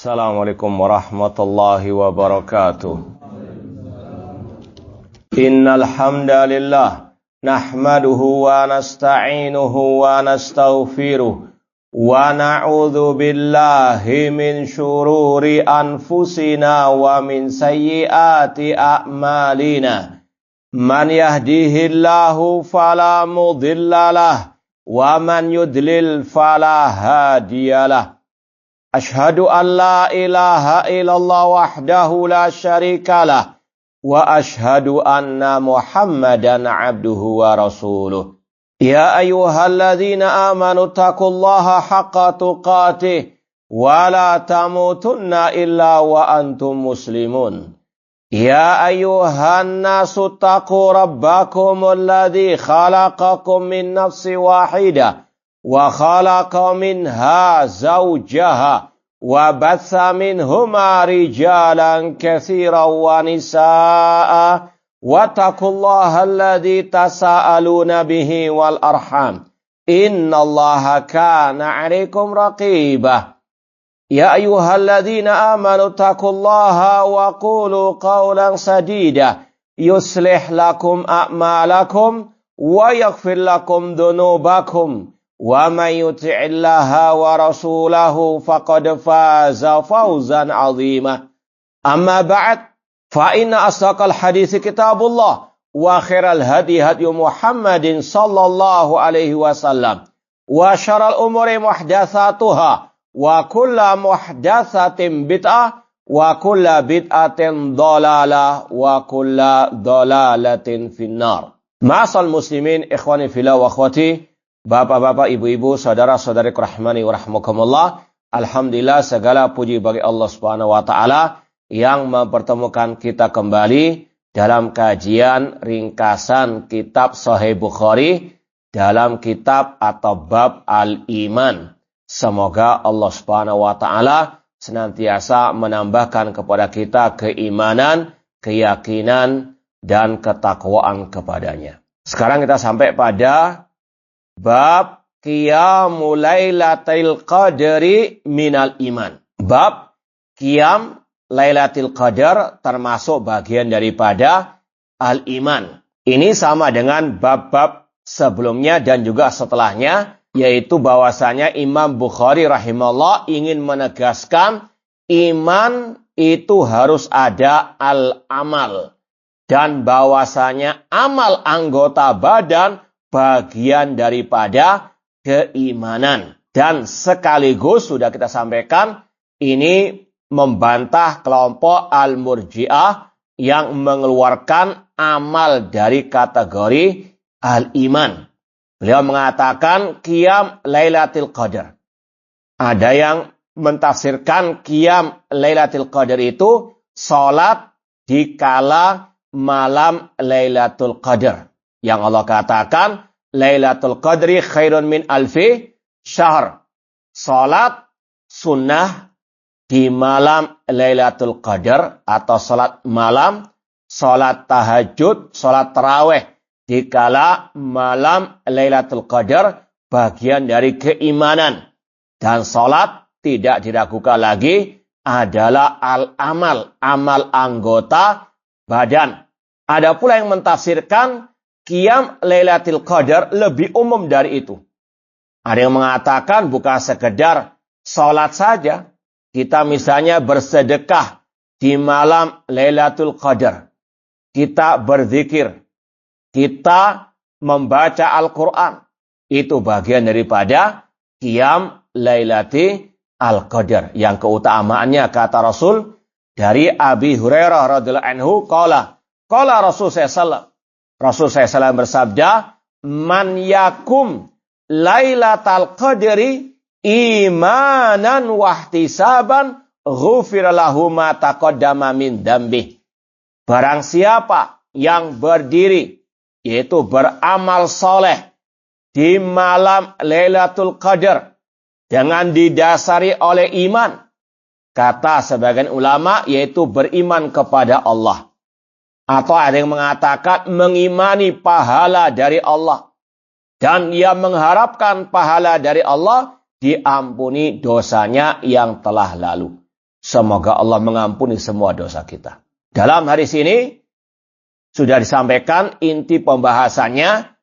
Assalamualaikum warahmatullahi wabarakatuh. Innal hamdalillah nahmaduhu wa nasta'inuhu wa nastaghfiruh wa na'udzu billahi min syururi anfusina wa min sayyiati a'malina. Man yahdihillahu fala mudhillalah wa man yudlil fala hadiyalah. Ashhadu an la ilaha illallah wahdahu la syarikalah wa ashhadu anna Muhammadan abduhu wa rasuluh. Ya ayyuhalladzina amanu taqullaha haqqa tuqatih wa la tamutunna illa wa antum muslimun. Ya ayyuhan nasu taqu rabbakumul ladzi khalaqakum min nafsin wahidah wa khalaqa minha zawjaha wa batha minhuma rijalan katsiran wa nisaa'a wattaqullaha alladzi tasaaluna bihi wal arham innallaha kana 'alaikum raqibah. Ya ayyuhalladzina amanu taqullaha wa qulu qawlan sadida yuslih lakum a'malakum wa yaghfir lakum dhunubakum. Wa may yuti'illaha wa rasulahu faqad faza fawzan 'azima. Amma ba'd, fa inna asdaqal hadits kitabullah wa khairal hadi Muhammadin sallallahu alaihi wasallam wa syarrul umuri muhdatsatuha wa kullu muhdatsatin bid'ah wa kullu bid'atin dhalalah wa kullu dhalalatin finnar. Ma'asal muslimin ikhwani fillah wa akhwati, bapak-bapak, ibu-ibu, saudara-saudari rahmani wa rahmakumullah. Alhamdulillah, segala puji bagi Allah Subhanahu wa taala yang mempertemukan kita kembali dalam kajian ringkasan kitab Sahih Bukhari dalam kitab atau bab al-iman. Semoga Allah Subhanahu wa taala senantiasa menambahkan kepada kita keimanan, keyakinan dan ketakwaan kepadanya. Sekarang kita sampai pada bab qiyamul lailatul qadri minal iman. Bab qiyam lailatul qadar termasuk bagian daripada al-iman. Ini sama dengan bab-bab sebelumnya dan juga setelahnya, yaitu bahwasanya Imam Bukhari rahimahullah ingin menegaskan iman itu harus ada al-amal, dan bahwasanya amal anggota badan bagian daripada keimanan. Dan sekaligus sudah kita sampaikan, ini membantah kelompok al-murji'ah yang mengeluarkan amal dari kategori al-iman. Beliau mengatakan qiyam lailatul qadar. Ada yang mentafsirkan qiyam lailatul qadar itu salat di kala malam lailatul qadar. Yang Allah katakan, Lailatul Qadri khairun min alfi syahr. Salat sunnah di malam Lailatul Qadar atau salat malam, salat tahajud, salat tarawih di kala malam Lailatul Qadar bagian dari keimanan. Dan salat tidak diragukan lagi adalah al-amal, amal anggota badan. Ada pula yang mentafsirkan qiyam lailatul qadar lebih umum dari itu. Ada yang mengatakan bukan sekedar sholat saja. Kita misalnya bersedekah di malam lailatul qadar. Kita berzikir. Kita membaca Al-Quran. Itu bagian daripada qiyam lailatul qadar. Yang keutamaannya kata Rasul dari Abi Hurairah radhiyallahu anhu, qala Rasul sallallahu Rasul SAW bersabda, man yakum lailatal qadri imanan wahtisaban ghufira lahu ma taqaddama min dambih. Barang siapa yang berdiri, yaitu beramal soleh di malam Lailatul Qadar dengan didasari oleh iman, kata sebagian ulama, yaitu beriman kepada Allah. Atau ada yang mengatakan mengimani pahala dari Allah. Dan ia mengharapkan pahala dari Allah, diampuni dosanya yang telah lalu. Semoga Allah mengampuni semua dosa kita. Dalam hadis ini sudah disampaikan inti pembahasannya,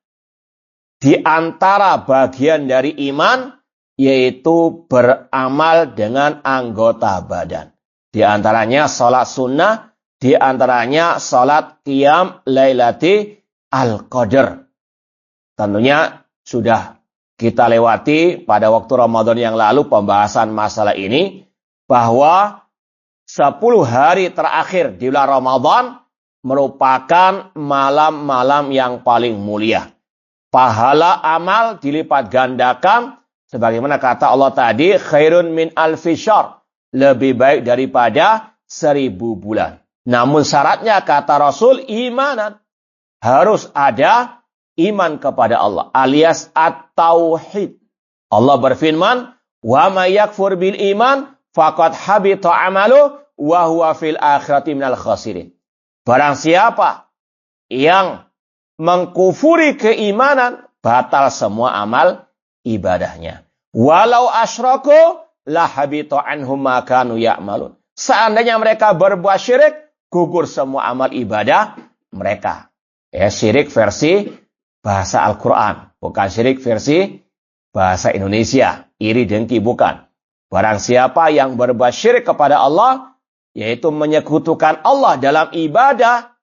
di antara bagian dari iman yaitu beramal dengan anggota badan. Di antaranya salat sunnah, di antaranya salat qiyam lailati al-qadar. Tentunya sudah kita lewati pada waktu Ramadan yang lalu pembahasan masalah ini, bahwa 10 hari terakhir di bulan Ramadan merupakan malam-malam yang paling mulia. Pahala amal dilipat gandakan, sebagaimana kata Allah tadi, khairun min alfi syahr, lebih baik daripada 1000 bulan. Namun syaratnya kata Rasul imanan, harus ada iman kepada Allah, alias at-tauhid. Allah berfirman, wa may yakfur bil iman faqad habita amalu wa huwa fil akhirati minal khasirin. Barang siapa yang mengkufuri keimanan, batal semua amal ibadahnya. Walau asyraku la habita anhum ma kanu ya'malun. Seandainya mereka berbuat syirik, gugur semua amal ibadah mereka. Ya, syirik versi bahasa Al-Quran, bukan syirik versi bahasa Indonesia. Iri dengki bukan. Barang siapa yang berbuat syirik kepada Allah, yaitu menyekutukan Allah dalam ibadah,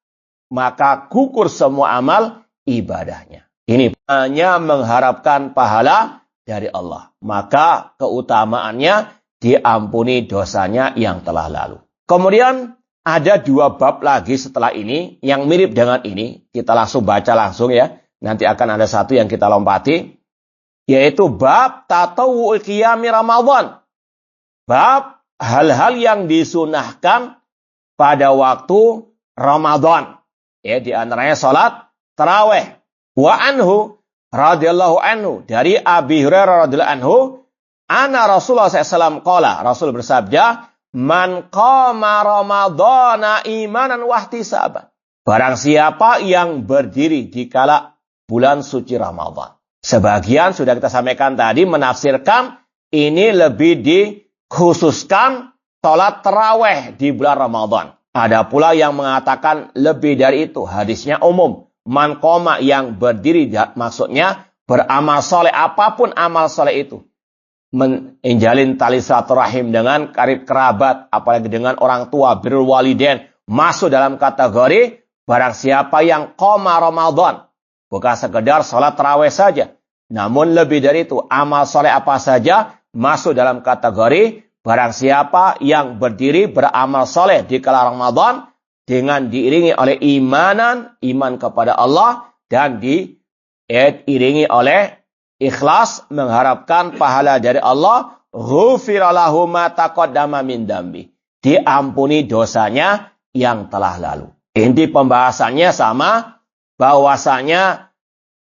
maka gugur semua amal ibadahnya. Ini hanya mengharapkan pahala dari Allah. Maka keutamaannya diampuni dosanya yang telah lalu. Kemudian ada 2 bab lagi setelah ini yang mirip dengan ini. Kita langsung baca langsung ya. Nanti akan ada satu yang kita lompati. Yaitu bab tatawu'ul qiyami Ramadan. Bab hal-hal yang disunahkan pada waktu Ramadan. Ya, di antaranya salat tarawih. Wa anhu radhiyallahu anhu, dari Abi Hurairah radhiyallahu anhu, anna Rasulullah SAW qala, Rasul bersabda, man qama ramadhana imanan wahtisaban. Barang siapa yang berdiri di kala bulan suci Ramadan. Sebagian sudah kita sampaikan tadi menafsirkan ini lebih dikhususkan salat tarawih di bulan Ramadan. Ada pula yang mengatakan lebih dari itu, hadisnya umum. Man qama, yang berdiri, maksudnya beramal soleh, apapun amal soleh itu. Menjalin tali silaturahim dengan karib kerabat, apalagi dengan orang tua, birrul walidain, masuk dalam kategori barang siapa yang qama Ramadan. Bukan sekedar sholat tarawih saja. Namun lebih dari itu, amal soleh apa saja masuk dalam kategori barang siapa yang berdiri beramal soleh di kala Ramadan, dengan diiringi oleh iman kepada Allah, dan diiringi oleh ikhlas mengharapkan pahala dari Allah, ghufira lahu ma taqaddama min dambi, diampuni dosanya yang telah lalu. Inti pembahasannya sama, bahwasanya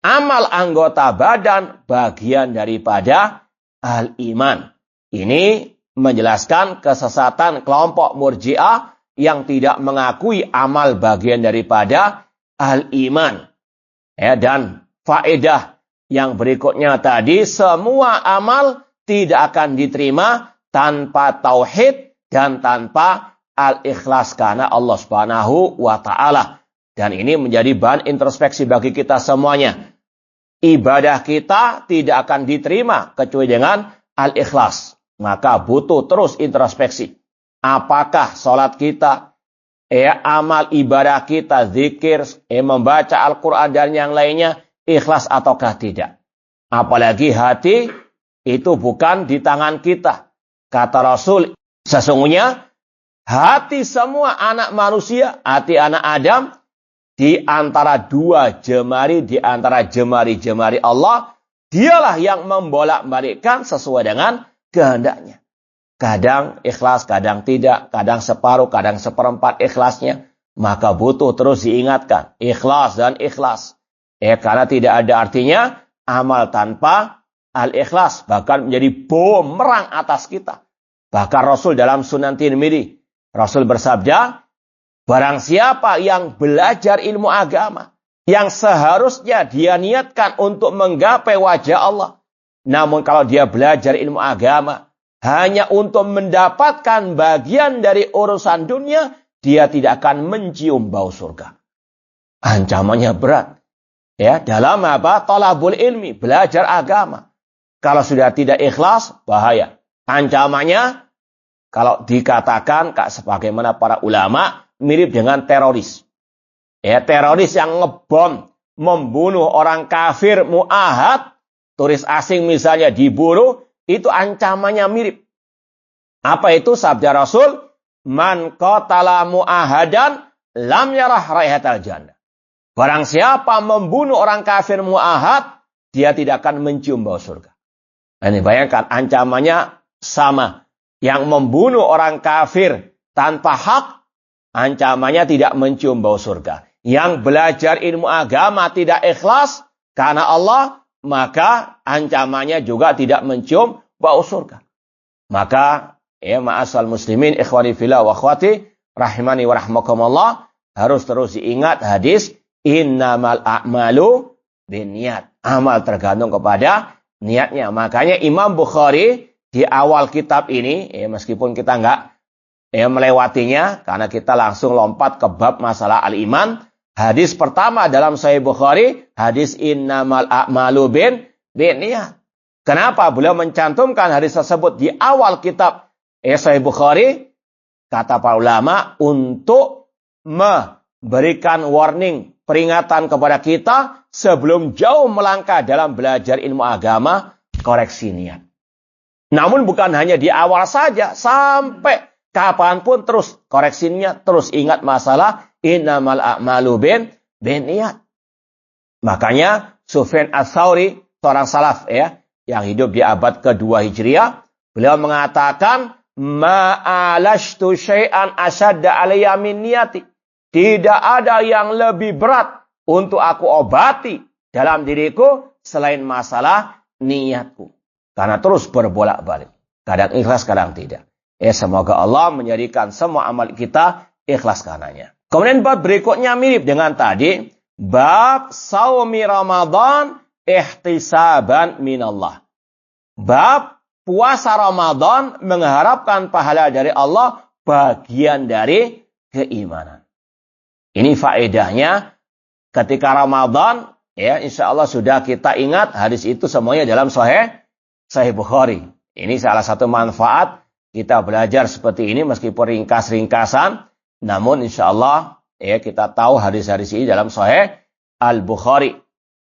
amal anggota badan bagian daripada al-iman. Ini menjelaskan kesesatan kelompok Murji'ah yang tidak mengakui amal bagian daripada al-iman. Ya, dan faedah yang berikutnya tadi, semua amal tidak akan diterima tanpa tauhid dan tanpa al-ikhlas karena Allah Subhanahu wa taala. Dan ini menjadi bahan introspeksi bagi kita semuanya. Ibadah kita tidak akan diterima kecuali dengan al-ikhlas. Maka butuh terus introspeksi. Apakah sholat kita, amal ibadah kita, zikir, membaca Al-Quran dan yang lainnya, ikhlas ataukah tidak? Apalagi hati itu bukan di tangan kita. Kata Rasul, sesungguhnya hati semua anak manusia, hati anak Adam, di antara 2 jemari, di antara jemari-jemari Allah, dialah yang membolak-balikkan sesuai dengan kehendaknya. Kadang ikhlas, kadang tidak, kadang separuh, kadang seperempat ikhlasnya. Maka butuh terus diingatkan, ikhlas dan ikhlas. Karena tidak ada artinya amal tanpa al-ikhlas, bahkan menjadi bumerang atas kita. Bahkan Rasul dalam Sunan Tirmidzi, Rasul bersabda, barang siapa yang belajar ilmu agama, yang seharusnya dia niatkan untuk menggapai wajah Allah, namun kalau dia belajar ilmu agama, hanya untuk mendapatkan bagian dari urusan dunia, dia tidak akan mencium bau surga. Ancamannya berat. Ya, dalam apa? Thalabul ilmi, belajar agama. Kalau sudah tidak ikhlas, bahaya. Ancamannya, kalau dikatakan sebagaimana para ulama, mirip dengan teroris. Ya, teroris yang ngebom, membunuh orang kafir mu'ahad, turis asing misalnya dibunuh, itu ancamannya mirip. Apa itu sabda Rasul? Man qatala mu'ahadan lam yarah raihatal jannah. Barang siapa membunuh orang kafir mu'ahad, dia tidak akan mencium bau surga. Nah, ini bayangkan ancamannya sama. Yang membunuh orang kafir tanpa hak, ancamannya tidak mencium bau surga. Yang belajar ilmu agama tidak ikhlas karena Allah, maka ancamannya juga tidak mencium bau surga. Maka ya ma'asal muslimin ikhwani fillah wa akhwati rahimani wa rahmakumullah, harus terus diingat hadis innamal a'malu binniyat. Amal tergantung kepada niatnya. Makanya Imam Bukhari di awal kitab ini, meskipun kita enggak melewatinya karena kita langsung lompat ke bab masalah al-iman. Hadis pertama dalam Sahih Bukhari, hadis innamal a'malu binniyat. Kenapa beliau mencantumkan hadis tersebut di awal kitab Sahih Bukhari? Kata para ulama, untuk memberikan warning, peringatan kepada kita sebelum jauh melangkah dalam belajar ilmu agama, koreksi niat. Namun bukan hanya di awal saja, sampai kapanpun terus koreksi niat, terus ingat masalah innamal a'malu binniyat. Makanya Sufyan Ats-Tsauri, seorang salaf yang hidup di abad kedua Hijriah, beliau mengatakan ma'alashtu syai'an asyadda alayya min niyati. Tidak ada yang lebih berat untuk aku obati dalam diriku selain masalah niatku. Karena terus berbolak-balik. Kadang ikhlas, kadang tidak. Semoga Allah menjadikan semua amal kita ikhlas karenanya. Kemudian bab berikutnya mirip dengan tadi. Bab saumi Ramadan ihtisaban minallah. Bab puasa Ramadan mengharapkan pahala dari Allah, bagian dari keimanan. Ini faedahnya ketika Ramadan, insya Allah sudah kita ingat hadis itu semuanya dalam Sahih Bukhari. Ini salah satu manfaat kita belajar seperti ini meskipun ringkas-ringkasan. Namun insya Allah kita tahu hadis-hadis ini dalam Sahih Al-Bukhari.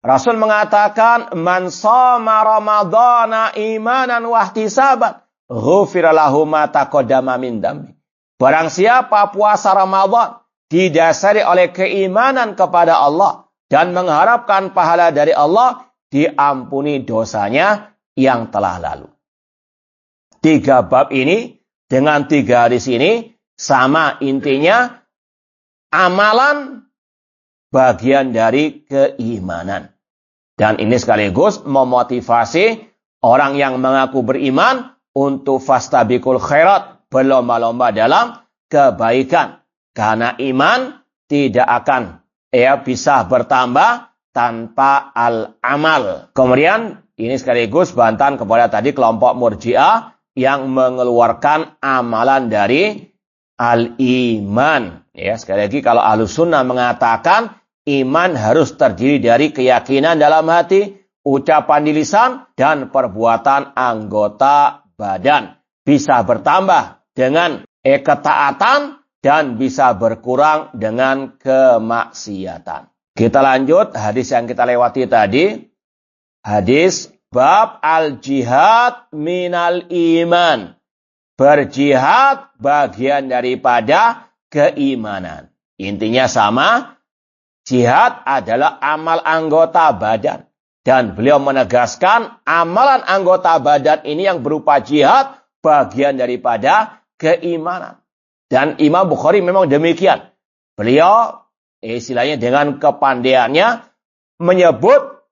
Rasul mengatakan, man shoma Ramadana imanan wahtisaban, ghufira lahu ma taqaddama min dambi. Barang siapa puasa Ramadan didasari oleh keimanan kepada Allah dan mengharapkan pahala dari Allah, diampuni dosanya yang telah lalu. 3 bab ini dengan 3 hadis ini sama intinya, amalan bagian dari keimanan. Dan ini sekaligus memotivasi orang yang mengaku beriman untuk fastabiqul khairat, berlomba-lomba dalam kebaikan. Karena iman tidak akan bisa bertambah tanpa al-amal. Kemudian ini sekaligus bantahan kepada tadi kelompok Murji'ah yang mengeluarkan amalan dari al-iman. Sekali lagi kalau Ahlus Sunnah mengatakan iman harus terdiri dari keyakinan dalam hati, ucapan di lisan, dan perbuatan anggota badan. Bisa bertambah dengan ketaatan dan bisa berkurang dengan kemaksiatan. Kita lanjut hadis yang kita lewati tadi. Hadis bab al-jihad minal iman. Berjihad bagian daripada keimanan. Intinya sama, jihad adalah amal anggota badan. Dan beliau menegaskan amalan anggota badan ini yang berupa jihad bagian daripada keimanan. Dan Imam Bukhari memang demikian. Beliau istilahnya dengan kepandaiannya menyebut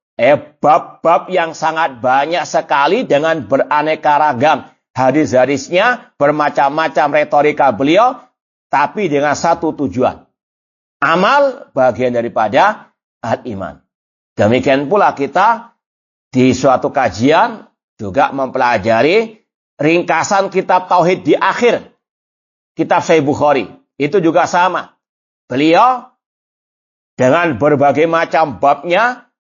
bab-bab yang sangat banyak sekali dengan beraneka ragam. Hadis-hadisnya bermacam-macam retorika beliau, tapi dengan satu tujuan. Amal bagian daripada al-iman. Demikian pula kita di suatu kajian juga mempelajari ringkasan kitab Tauhid di akhir kitab Sahih Bukhari. Itu juga sama. Beliau dengan berbagai macam babnya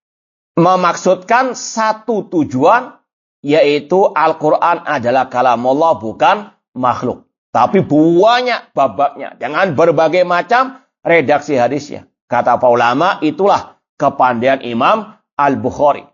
memaksudkan satu tujuan, yaitu Al-Quran adalah kalamullah, bukan makhluk. Tapi banyak bab-babnya dengan berbagai macam redaksi hadisnya. Kata para ulama, itulah kepandaian Imam Al-Bukhari.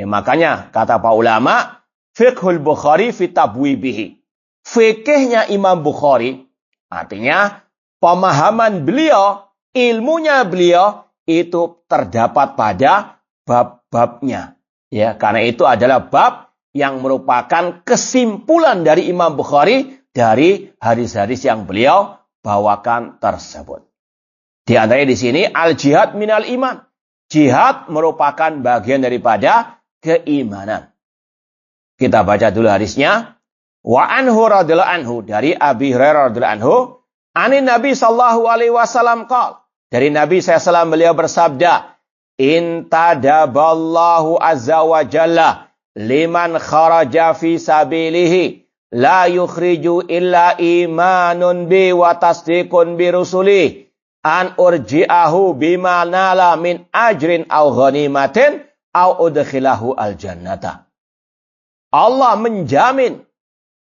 Makanya kata para ulama, fiqhul Bukhari fi tabwibihi. Fikihnya Imam Bukhari, artinya pemahaman beliau, ilmunya beliau itu terdapat pada bab-babnya. Ya, karena itu adalah bab yang merupakan kesimpulan dari Imam Bukhari dari hadis-hadis yang beliau bawakan tersebut. Di antaranya di sini al-jihad minal iman. Jihad merupakan bagian daripada keimanan. Kita baca dulu hadisnya. Wa anhu radhiyallahu anhu, dari Abi Hurairah radhiyallahu anhu, anin Nabi sallallahu alaihi wasallam qala, dari Nabi SAW beliau bersabda, intadaballahu azza wa jalla liman kharaja fi sabilihi la yukhriju illa imanun bi wa tasdiqun bi rusuli an urji'ahu bima nala min ajrin aw ghanimatin aw udkhilahu al jannata. Allah menjamin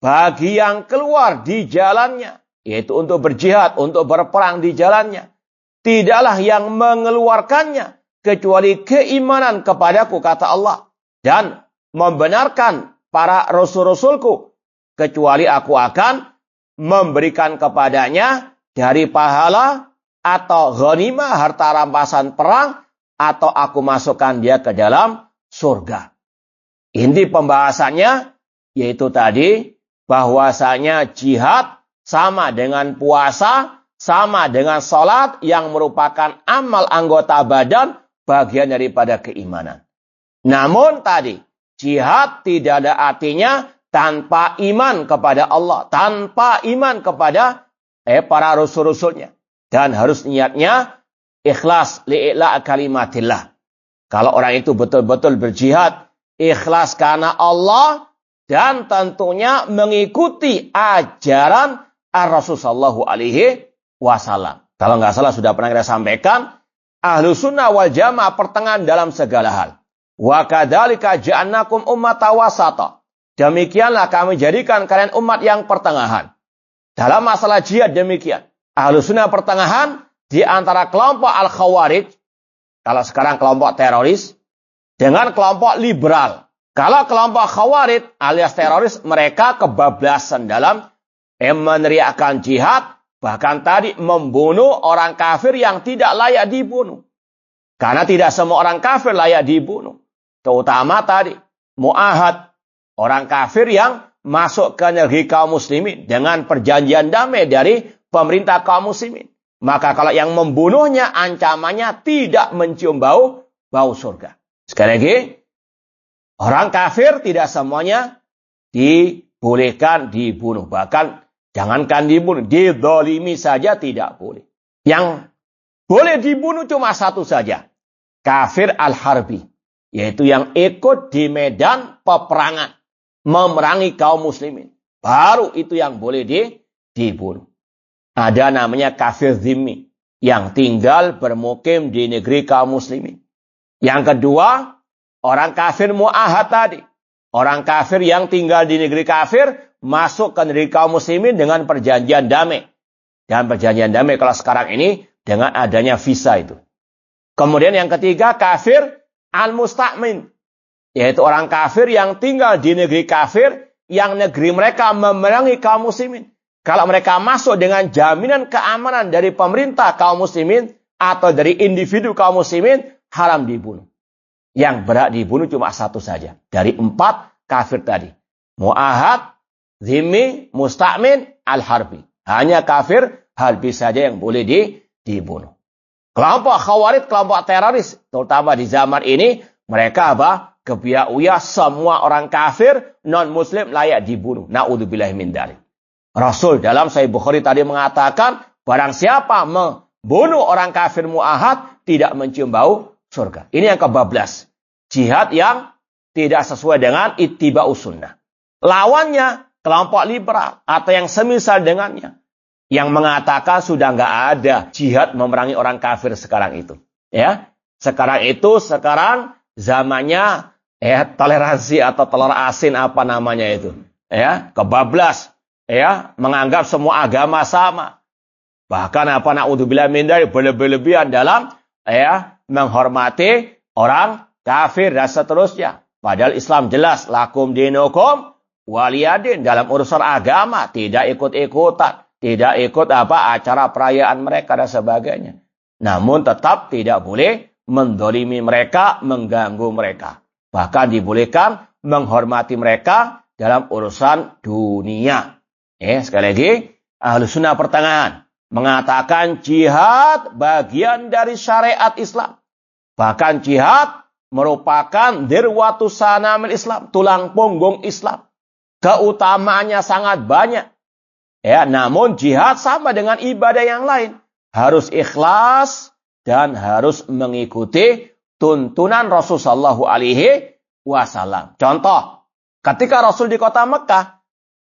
bagi yang keluar di jalannya, yaitu untuk berjihad, untuk berperang di jalannya, tidaklah yang mengeluarkannya kecuali keimanan kepadaku, kata Allah, dan membenarkan para rasul-rasulku, kecuali aku akan memberikan kepadanya dari pahala atau ghanimah, harta rampasan perang, atau aku masukkan dia ke dalam surga. Inti pembahasannya yaitu tadi bahwasanya jihad sama dengan puasa, sama dengan sholat yang merupakan amal anggota badan, bagian daripada keimanan. Namun tadi jihad tidak ada artinya tanpa iman kepada Allah, tanpa iman kepada para rasul-rasulnya. Dan harus niatnya ikhlas li'ila kalimatillah. Kalau orang itu betul-betul berjihad, ikhlas karena Allah, dan tentunya mengikuti ajaran Ar-Rasul sallallahu alaihi wasallam. Kalau nggak salah sudah pernah kita sampaikan, Ahlus Sunnah wal Jamaah pertengahan dalam segala hal. Wa kadzalika ja'alnakum ummatan wasata. Demikianlah kami jadikan kalian umat yang pertengahan. Dalam masalah jihad demikian. Ahlus Sunnah pertengahan di antara kelompok Al-Khawarij, kalau sekarang kelompok teroris, dengan kelompok liberal. Kalau kelompok Khawarij alias teroris, mereka kebablasan dalam meneriakkan jihad, bahkan tadi membunuh orang kafir yang tidak layak dibunuh. Karena tidak semua orang kafir layak dibunuh. Terutama tadi mu'ahad, orang kafir yang masuk ke negeri kaum muslimin dengan perjanjian damai dari pemerintah kaum muslimin. Maka kalau yang membunuhnya ancamannya tidak mencium bau surga. Sekali lagi, orang kafir tidak semuanya dibolehkan dibunuh. Bahkan jangankan dibunuh, dizalimi saja tidak boleh. Yang boleh dibunuh cuma satu saja. Kafir al-harbi. Yaitu yang ikut di medan peperangan. Memerangi kaum muslimin. Baru itu yang boleh dibunuh. Ada namanya kafir zimmi. Yang tinggal bermukim di negeri kaum muslimin. Yang kedua, orang kafir mu'ahad tadi. Orang kafir yang tinggal di negeri kafir, masuk ke negeri kaum muslimin dengan perjanjian damai. Dan perjanjian damai kalau sekarang ini dengan adanya visa itu. Kemudian yang ketiga, kafir al-musta'min. Yaitu orang kafir yang tinggal di negeri kafir, yang negeri mereka memerangi kaum muslimin. Kalau mereka masuk dengan jaminan keamanan dari pemerintah kaum muslimin, atau dari individu kaum muslimin, haram dibunuh. Yang berhak dibunuh cuma satu saja. Dari 4 kafir tadi. Mu'ahad, zimmi, musta'min, al-harbi. Hanya kafir harbi saja yang boleh dibunuh. Kelompok khawarij, kelompok teroris, terutama di zaman ini, mereka apa? Kebiak-uyah, semua orang kafir, non-muslim layak dibunuh. Na'udzubillahi min dzalik. Rasul dalam Sahih Bukhari tadi mengatakan, barang siapa membunuh orang kafir mu'ahad, tidak mencium bau surga. Ini yang ke-12. Jihad yang tidak sesuai dengan ittiba'us sunnah. Lawannya, kelompok liberal atau yang semisal dengannya yang mengatakan sudah nggak ada jihad memerangi orang kafir sekarang itu. Ya, sekarang zamannya toleransi atau telur asin apa namanya itu. Ya, kebablas. Ya, menganggap semua agama sama. Bahkan naudzubillah min dzalik berlebihan dalam menghormati orang kafir dan seterusnya. Padahal Islam jelas lakum dinukum waliyadin, dalam urusan agama tidak ikut-ikutan, tidak ikut acara perayaan mereka dan sebagainya. Namun tetap tidak boleh mendolimi mereka, mengganggu mereka. Bahkan dibolehkan menghormati mereka dalam urusan dunia. Sekali lagi, Ahlussunnah pertengahan mengatakan jihad bagian dari syariat Islam. Bahkan jihad merupakan dirwatus sanamil Islam, tulang punggung Islam. Keutamaannya sangat banyak. Namun jihad sama dengan ibadah yang lain. Harus ikhlas dan harus mengikuti tuntunan Rasulullah SAW. Contoh, ketika Rasul di kota Mekah,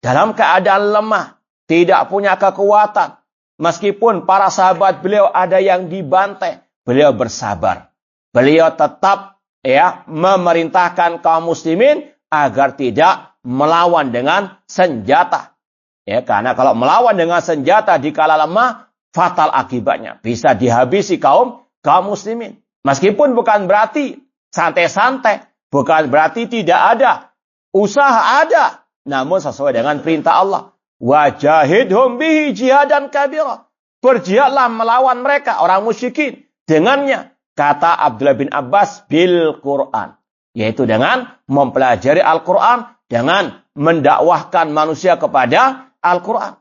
dalam keadaan lemah, tidak punya kekuatan. Meskipun para sahabat beliau ada yang dibantai, beliau bersabar. Beliau tetap memerintahkan kaum muslimin agar tidak melawan dengan senjata. Karena kalau melawan dengan senjata di kala lemah, fatal akibatnya. Bisa dihabisi kaum muslimin. Meskipun bukan berarti santai-santai, bukan berarti tidak ada. Usaha ada. Namun sesuai dengan perintah Allah. Wajahidhum bihi jihadan kabira. Berjihadlah melawan mereka, orang musyrikin. Dengannya, kata Abdullah bin Abbas, bil Quran. Yaitu dengan mempelajari Al-Quran, dengan mendakwahkan manusia kepada Al-Quran.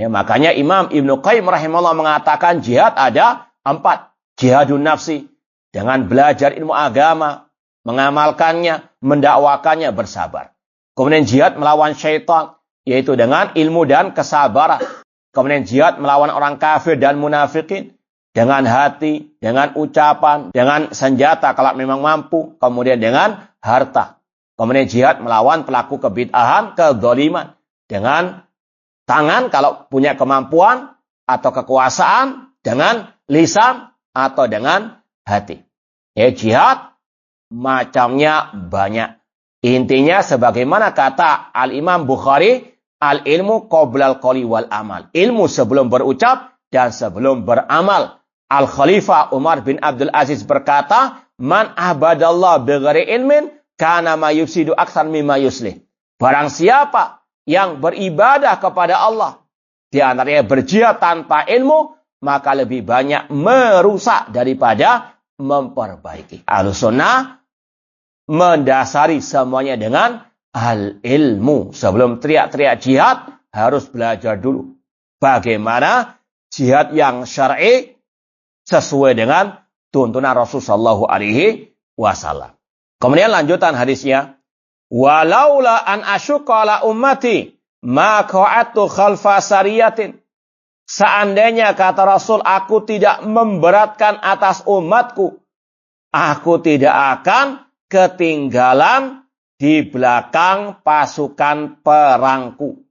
Makanya Imam Ibnu Qayyim rahimahullah mengatakan jihad ada 4. Jihadun nafsi. Dengan belajar ilmu agama, mengamalkannya, mendakwakannya, bersabar. Kemudian jihad melawan syaitan, yaitu dengan ilmu dan kesabaran. Kemudian jihad melawan orang kafir dan munafikin, dengan hati, dengan ucapan, dengan senjata kalau memang mampu, kemudian dengan harta. Kemudian jihad melawan pelaku kebid'ahan, kezaliman, dengan tangan kalau punya kemampuan atau kekuasaan, dengan lisan atau dengan hati. Jihad macamnya banyak. Intinya sebagaimana kata Al-Imam Bukhari, al-ilmu qoblal qawli wal amal. Ilmu sebelum berucap dan sebelum beramal. Al-Khalifah Umar bin Abdul Aziz berkata, man ahbadallah bighairi ilmin kana ma yufsidu aktsar mimma yuslih. Barang siapa yang beribadah kepada Allah, di antaranya berjihad tanpa ilmu, maka lebih banyak merusak daripada memperbaiki. Ahlussunnah mendasari semuanya dengan al-ilmu. Sebelum teriak-teriak jihad, harus belajar dulu. Bagaimana jihad yang syar'i sesuai dengan tuntunan Rasulullah SAW. Kemudian lanjutan hadisnya. Walaula an asyuqa ala ummati ma qa'atu khalfa sariyatin. Seandainya kata Rasul, aku tidak memberatkan atas umatku, aku tidak akan ketinggalan di belakang pasukan perangku.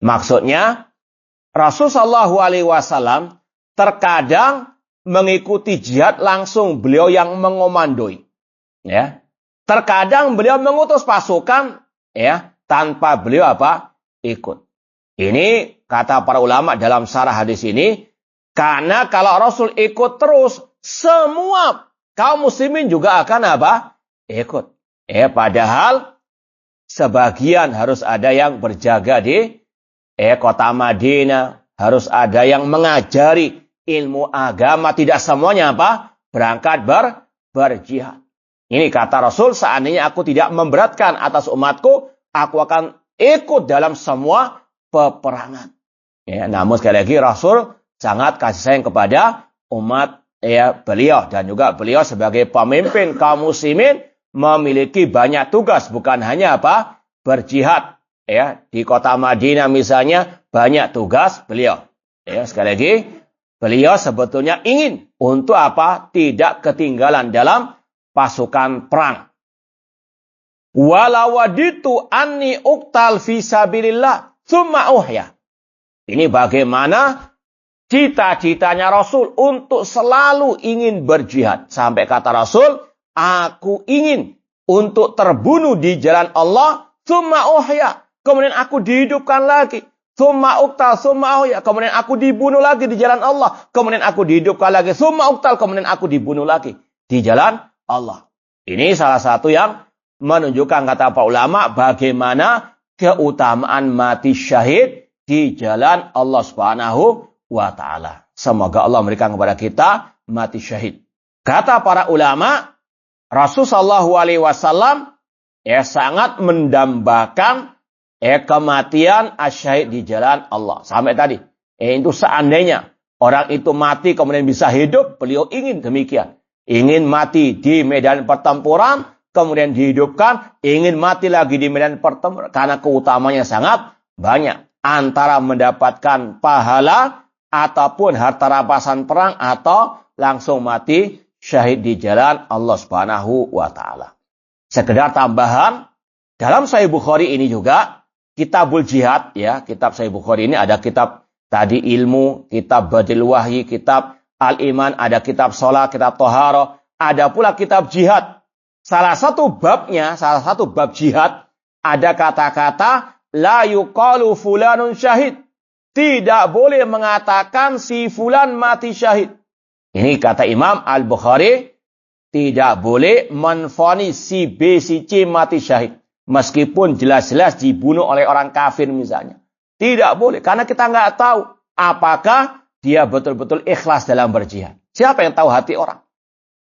Maksudnya, Rasulullah SAW terkadang mengikuti jihad langsung, beliau yang mengomandoi. Terkadang beliau mengutus pasukan tanpa beliau ikut. Ini kata para ulama dalam syarah hadis ini, karena kalau Rasul ikut terus, semua kaum muslimin juga akan ikut. Padahal sebagian harus ada yang berjaga di kota Madinah, harus ada yang mengajari ilmu agama, tidak semuanya berangkat berjihad. Ini kata Rasul, seandainya aku tidak memberatkan atas umatku, aku akan ikut dalam semua peperangan. Namun sekali lagi Rasul sangat kasih sayang kepada umat beliau, dan juga beliau sebagai pemimpin kaum muslimin memiliki banyak tugas, bukan hanya berjihad. Di kota Madinah misalnya banyak tugas beliau. Sekali lagi beliau sebetulnya ingin untuk tidak ketinggalan dalam pasukan perang. Walawaditu anni uktal fisabilillah summa uhya. Ini bagaimana cita-citanya Rasul untuk selalu ingin berjihad. Sampai kata Rasul, aku ingin untuk terbunuh di jalan Allah, summa uhya. Kemudian aku dihidupkan lagi. Summa uktal, summa uhya. Kemudian aku dibunuh lagi di jalan Allah. Kemudian aku dihidupkan lagi. Summa uktal, kemudian aku dibunuh lagi di jalan Allah. Ini salah satu yang menunjukkan, kata para ulama, bagaimana keutamaan mati syahid di jalan Allah Subhanahu wa ta'ala. Semoga Allah memberikan kepada kita mati syahid. Kata para ulama, Rasulullah SAW sangat mendambakan kematian asyahid di jalan Allah. Sampai tadi, itu seandainya orang itu mati kemudian bisa hidup, beliau ingin demikian. Ingin mati di medan pertempuran, kemudian dihidupkan, ingin mati lagi di medan pertempuran. Karena keutamanya sangat banyak. Antara mendapatkan pahala, ataupun harta rampasan perang, atau langsung mati syahid di jalan Allah Subhanahu wa ta'ala. Sekedar tambahan, dalam Sahih Bukhari ini juga, Kitabul Jihad, ya, kitab Sahih Bukhari ini ada kitab tadi ilmu, kitab Badil Wahyi, kitab Al-Iman, ada kitab Sholat, kitab Toharo, ada pula kitab Jihad. Salah satu bab jihad, ada kata-kata, la yuqalu fulanun syahid. Tidak boleh mengatakan si fulan mati syahid. Ini kata Imam Al-Bukhari, tidak boleh menvonis si B, si C mati syahid. Meskipun jelas-jelas dibunuh oleh orang kafir misalnya. Tidak boleh, karena kita nggak tahu apakah dia betul-betul ikhlas dalam berjihad. Siapa yang tahu hati orang?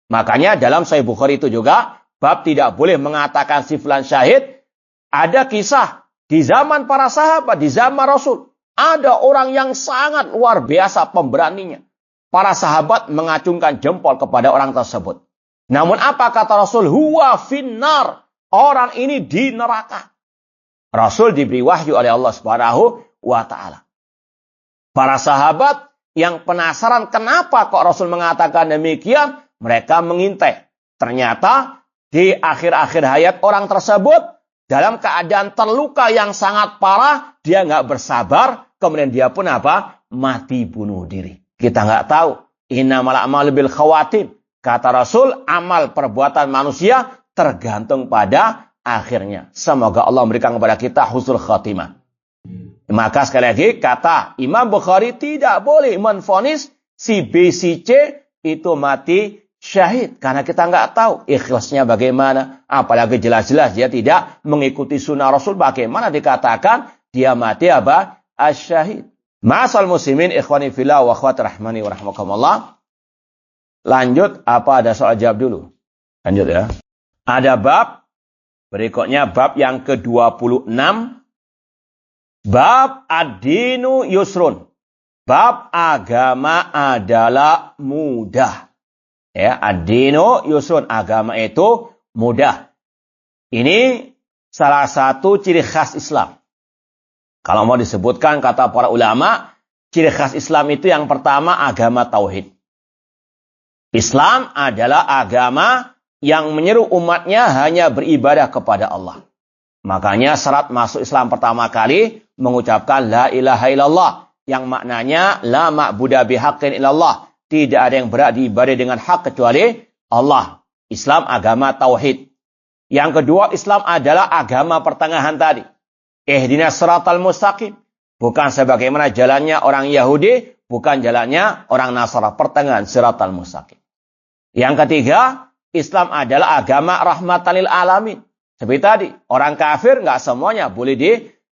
Makanya dalam Sahih Bukhari itu juga, bab tidak boleh mengatakan si fulan syahid. Ada kisah di zaman para sahabat, di zaman Rasul. Ada orang yang sangat luar biasa pemberaninya. Para sahabat mengacungkan jempol kepada orang tersebut. Namun apa kata Rasul? Huwa finnar. Orang ini di neraka. Rasul diberi wahyu oleh Allah Subhanahu wa ta'ala. Para sahabat yang penasaran kenapa kok Rasul mengatakan demikian, mereka mengintai. Ternyata di akhir-akhir hayat orang tersebut, dalam keadaan terluka yang sangat parah, dia nggak bersabar, kemudian dia pun apa? Mati bunuh diri. Kita nggak tahu. Innamal a'malu bil khawatim. Kata Rasul, amal perbuatan manusia tergantung pada akhirnya. Semoga Allah memberikan kepada kita husnul khatimah. Maka sekali lagi, kata Imam Bukhari, tidak boleh menvonis si B, si C itu mati syahid. Karena kita nggak tahu ikhlasnya bagaimana. Apalagi jelas-jelas dia tidak mengikuti sunnah Rasul. Bagaimana dikatakan dia mati apa? Asyahid. Ma'asal muslimin ikhwani fillah wa akhwati rahmani wa rahmakumullah. Lanjut, apa ada soal jawab dulu? Lanjut ya. Ada bab. Berikutnya bab yang ke-26. Bab ad-dinu yusrun. Bab agama adalah mudah. Ya, ad-dinu yusrun, agama itu mudah. Ini salah satu ciri khas Islam. Kalau mau disebutkan kata para ulama, ciri khas Islam itu yang pertama agama tauhid. Islam adalah agama yang menyeru umatnya hanya beribadah kepada Allah. Makanya syarat masuk Islam pertama kali mengucapkan la ilaha illallah, yang maknanya la ma'budu bihaqqin illallah. Tidak ada yang berhak diibadai dengan hak kecuali Allah. Islam agama tauhid. Yang kedua, Islam adalah agama pertengahan tadi. Ihdinas siratal mustaqim. Bukan sebagaimana jalannya orang Yahudi, bukan jalannya orang Nasara, pertengahan siratal mustaqim. Yang ketiga, Islam adalah agama rahmatan lil alamin. Seperti tadi, orang kafir nggak semuanya boleh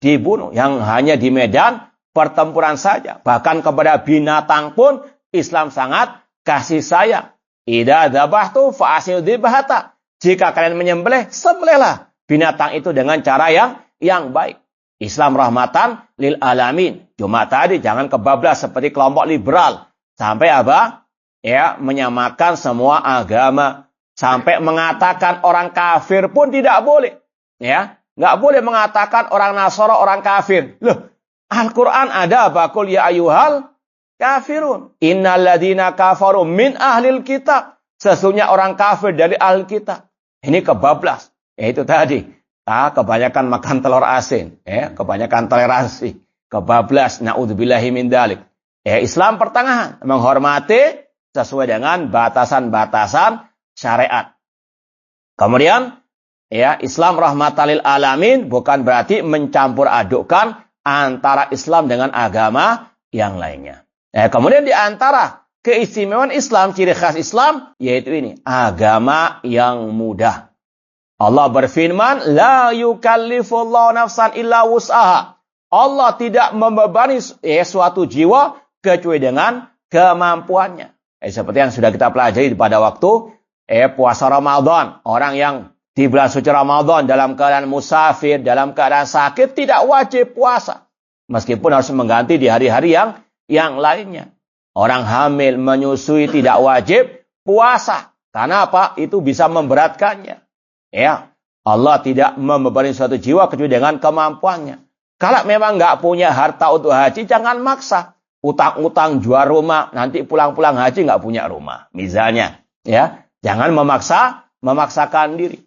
dibunuh. Yang hanya di medan pertempuran saja. Bahkan kepada binatang pun Islam sangat kasih sayang. Idza dzabhtu fa'asil dzibhata. Jika kalian menyembelih, sembelihlah binatang itu dengan cara yang baik. Islam rahmatan lil alamin. Cuma tadi jangan kebablas seperti kelompok liberal. Sampai apa? Ya, menyamakan semua agama. Sampai mengatakan orang kafir pun tidak boleh. Ya, nggak boleh mengatakan orang Nasara orang kafir. Loh, Al-Quran ada apa? Qul ya ayyuhal kafirun. Innal ladzina kafaru min ahlil kitab. Sesungguhnya orang kafir dari ahli kitab. Ini kebablas. Yaitu tadi. kebanyakan makan telur asin, kebanyakan toleransi, kebablas, naudzubillahi min dzalik. Islam pertengahan, menghormati sesuai dengan batasan-batasan syariat. Kemudian, Islam rahmatalil alamin bukan berarti mencampur adukkan antara Islam dengan agama yang lainnya. Kemudian di antara keistimewaan Islam, ciri khas Islam, yaitu ini, agama yang mudah. Allah berfirman, la yukallifullahu nafsan illa wus'aha. Allah tidak membebani suatu jiwa kecuali dengan kemampuannya. Seperti yang sudah kita pelajari pada waktu puasa Ramadan. Orang yang di bulan suci Ramadan dalam keadaan musafir, dalam keadaan sakit, tidak wajib puasa. Meskipun harus mengganti di hari-hari yang lainnya. Orang hamil, menyusui tidak wajib puasa. Karena apa? Itu bisa memberatkannya. Allah tidak membebani suatu jiwa kecuali dengan kemampuannya. Kalau memang nggak punya harta untuk haji, jangan maksa. Utang-utang jual rumah, nanti pulang-pulang haji nggak punya rumah. Misalnya, jangan memaksakan diri.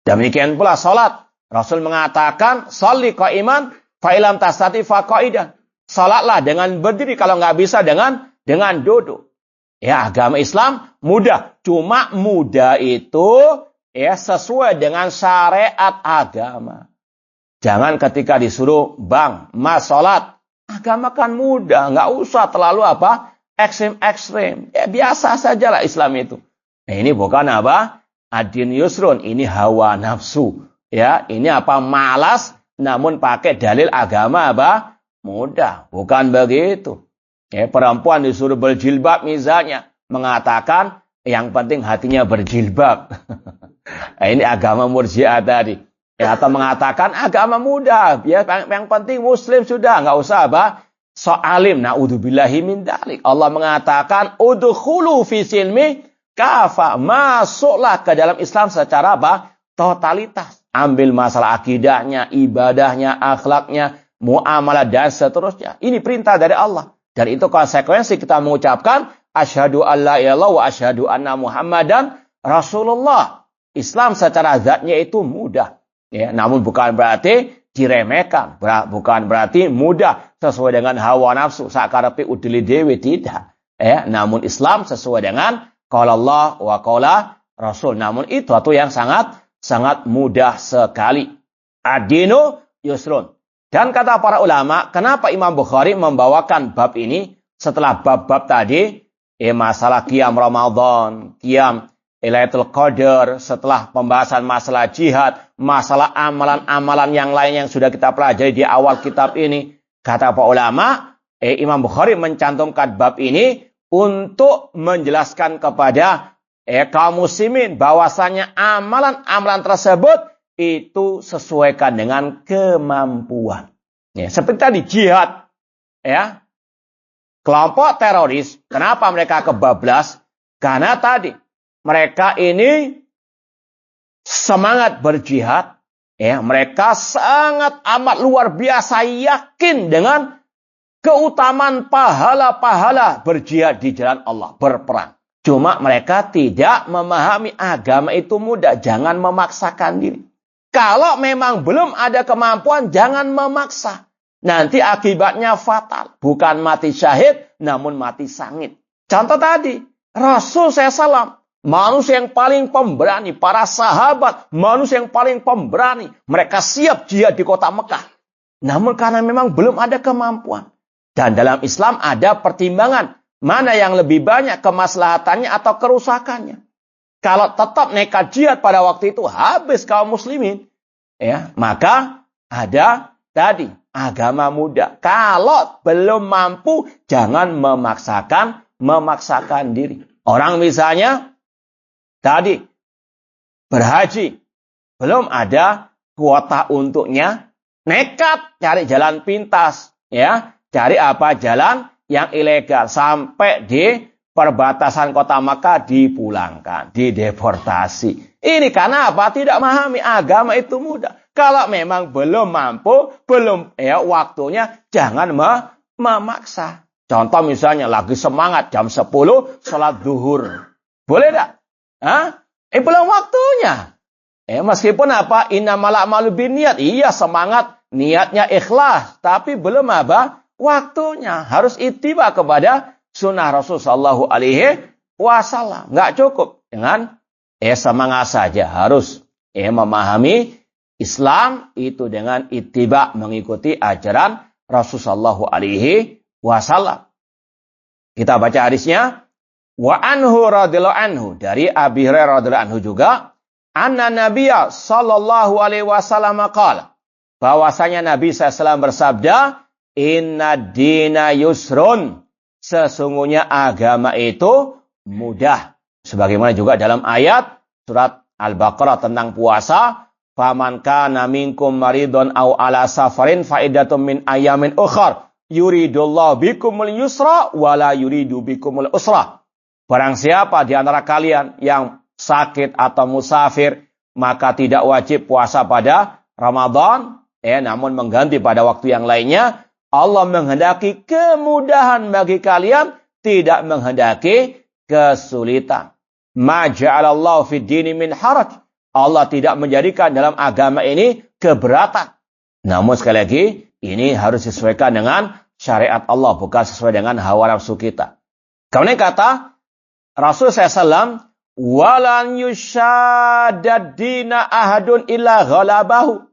Demikian pula salat. Rasul mengatakan, sholli qa'iman fa ilam tastati fa qa'idan. Salatlah dengan berdiri, kalau nggak bisa dengan duduk. Agama Islam mudah. Cuma mudah itu sesuai dengan syariat agama. Jangan ketika disuruh, bang, mas salat. Agama kan mudah, nggak usah terlalu ekstrim-ekstrim. Biasa sajalah Islam itu. Ini bukan ad-din yusrun, ini hawa nafsu. Ini malas, namun pakai dalil agama mudah. Bukan begitu. Perempuan disuruh berjilbab misalnya, mengatakan yang penting hatinya berjilbab. Ini agama Murji'ah tadi. Atau mengatakan agama mudah, yang penting muslim sudah, nggak usah so'alim, naudzubillahi min dzalik. Allah mengatakan udkhulu fi silmi kafa, masuklah ke dalam Islam secara totalitas. Ambil masalah akidahnya, ibadahnya, akhlaknya, muamalah dan seterusnya. Ini perintah dari Allah. Dan itu konsekuensi kita mengucapkan asyhadu alla ilaha illallah wa asyhadu anna Muhammadan Rasulullah. Islam secara zatnya itu mudah. Namun bukan berarti diremehkan, bukan berarti mudah sesuai dengan hawa nafsu sakarepe udeli dewe, tidak. Namun Islam sesuai dengan qala Allah wa qala Rasul. Namun itu yang sangat mudah sekali. Ad-dinu yusrun. Dan kata para ulama, kenapa Imam Bukhari membawakan bab ini setelah bab-bab tadi, masalah qiyam Ramadan, qiyam Lailatul Qadar, setelah pembahasan masalah jihad, masalah amalan-amalan yang lain yang sudah kita pelajari di awal kitab ini. Kata para ulama, Imam Bukhari mencantumkan bab ini untuk menjelaskan kepada kaum muslimin bahwasanya amalan-amalan tersebut itu sesuaikan dengan kemampuan. Seperti tadi jihad, kelompok teroris, kenapa mereka kebablas? Karena tadi mereka ini semangat berjihad. Mereka sangat amat luar biasa yakin dengan keutamaan pahala-pahala berjihad di jalan Allah, berperang. Cuma mereka tidak memahami agama itu mudah. Jangan memaksakan diri. Kalau memang belum ada kemampuan, jangan memaksa. Nanti akibatnya fatal. Bukan mati syahid, namun mati sangit. Contoh tadi, Rasul SAW. Manusia yang paling pemberani, para sahabat, manusia yang paling pemberani. Mereka siap jihad di kota Mekah. Namun karena memang belum ada kemampuan. Dan dalam Islam ada pertimbangan. Mana yang lebih banyak kemaslahatannya atau kerusakannya. Kalau tetap nekat jihad pada waktu itu habis kaum muslimin. Maka ada tadi agama muda. Kalau belum mampu jangan memaksakan diri. Orang misalnya tadi berhaji, belum ada kuota untuknya, nekat cari jalan pintas, cari jalan yang ilegal sampai di perbatasan kota Makkah dipulangkan, dideportasi. Ini karena apa? Tidak memahami agama itu mudah. Kalau memang belum mampu, belum waktunya, jangan memaksa. Contoh misalnya lagi semangat jam 10 sholat zuhur. Boleh tak? Belum waktunya. Meskipun apa? Innamal a'malu binniyat. Iya, semangat, niatnya ikhlas, tapi belum apa? Waktunya. Harus ittiba kepada sunnah Rasul sallallahu alaihi wasallam. Enggak cukup dengan semangat saja. Harus memahami Islam itu dengan ittiba, mengikuti ajaran Rasul sallallahu alaihi wasallam. Kita baca hadisnya. Wa anhu radhiyallahu anhu, dari Abi Hurairah radhiyallahu anhu juga, anna Nabiyya sallallahu alaihi wasallam qala, bahwasanya Nabi SAW bersabda, inna dina yusrun, sesungguhnya agama itu mudah. Sebagaimana juga dalam ayat surat Al-Baqarah tentang puasa, faman kana minkum maridun aw ala safarin fa iddatum min ayamin ukhar yuridullahu bikumul yusra wala yuridu bikumul usra. Barang siapa di antara kalian yang sakit atau musafir, maka tidak wajib puasa pada Ramadan, namun mengganti pada waktu yang lainnya. Allah menghendaki kemudahan bagi kalian, tidak menghendaki kesulitan. Ma ja'alallahu fid dini min haraj. Allah tidak menjadikan dalam agama ini keberatan. Namun sekali lagi, ini harus disesuaikan dengan syariat Allah, bukan sesuai dengan hawa nafsu kita. Kemudian kata Rasul SAW, walan yushadad dina ahadun illa ghalabahu.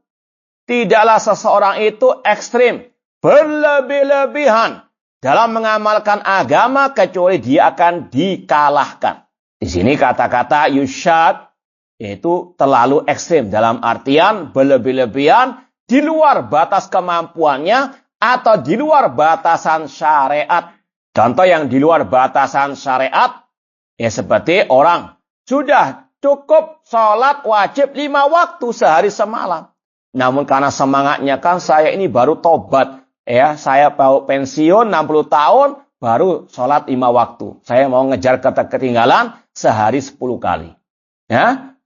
Tidaklah seseorang itu ekstrim, berlebih-lebihan dalam mengamalkan agama kecuali dia akan dikalahkan. Di sini kata-kata yushad itu terlalu ekstrim dalam artian berlebih-lebihan di luar batas kemampuannya atau di luar batasan syariat. Contoh yang di luar batasan syariat, seperti orang sudah cukup sholat wajib 5 waktu sehari semalam. Namun karena semangatnya kan saya ini baru tobat. Saya mau pensiun 60 tahun baru sholat 5 waktu. Saya mau ngejar ketinggalan sehari 10 kali.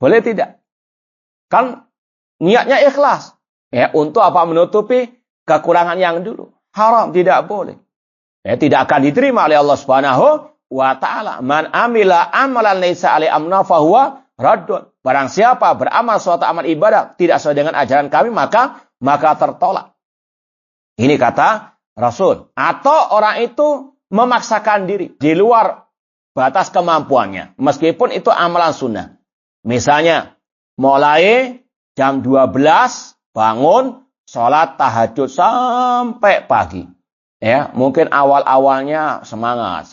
Boleh tidak? Kan niatnya ikhlas. Untuk apa? Menutupi kekurangan yang dulu. Haram, tidak boleh. Tidak akan diterima oleh Allah Subhanahu wa ta'ala. Man amila amalan laisa alaihi amruna fahuwa raddun. Barang siapa beramal suatu amal ibadah tidak sesuai dengan ajaran kami, maka tertolak. Ini kata Rasul. Atau orang itu memaksakan diri di luar batas kemampuannya, meskipun itu amalan sunnah. Misalnya mulai jam 12 bangun sholat tahajud sampai pagi. Mungkin awal-awalnya semangat.